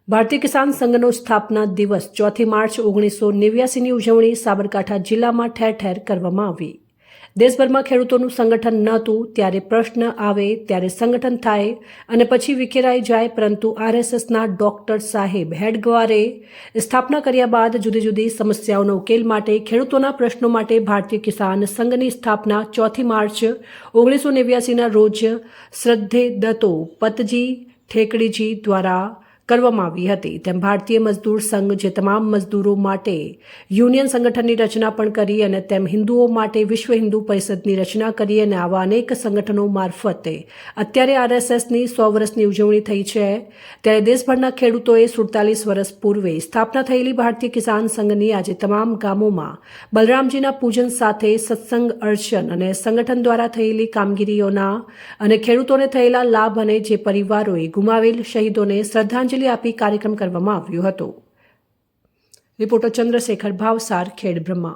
ભારતીય કિસાન સંઘનો સ્થાપના દિવસ 4 માર્ચ 1989ની ઉજવણી સાબરકાંઠા જિલ્લામાં ઠેર ઠેર કરવામાં આવી। દેશભરમાં ખેડૂતોનું સંગઠન નહોતું ત્યારે પ્રશ્ન આવે ત્યારે સંગઠન થાય અને પછી વિખેરાઈ જાય, પરંતુ આરએસએસના ડોક્ટર સાહેબ હેડગવારે સ્થાપના કર્યા બાદ જુદી જુદી સમસ્યાઓનો ઉકેલ માટે ખેડૂતોના પ્રશ્નો માટે ભારતીય કિસાન સંઘની સ્થાપના 4 માર્ચ 1989ના રોજ શ્રદ્ધેય દત્તો પતજી ઠેકડીજી દ્વારા કરવામાં આવી હતી। તેમ ભારતીય મજદૂર સંઘ જે તમામ મજદૂરો માટે યુનિયન સંગઠનની રચના પણ કરી અને તેમ હિન્દુઓ માટે વિશ્વ હિન્દુ પરિષદની રચના કરી અને આવા અનેક સંગઠનો મારફતે અત્યારે આરએસએસની 100 વર્ષની ઉજવણી થઈ છે। ત્યારે દેશભરના ખેડૂતોએ 47 વર્ષ પૂર્વે સ્થાપના થયેલી ભારતીય કિસાન સંઘની આજે તમામ ગામોમાં બલરામજીના પૂજન સાથે સત્સંગ અર્ચન અને સંગઠન દ્વારા થયેલી કામગીરીઓના અને ખેડૂતોને થયેલા લાભ અને જે પરિવારોએ ગુમાવેલ શહીદોને શ્રદ્ધાંજલિ આપી કાર્યક્રમ કરવામાં આવ્યો હતો। રિપોર્ટર ચંદ્રશેખર ભાવસાર, ખેડ બ્રહ્મા।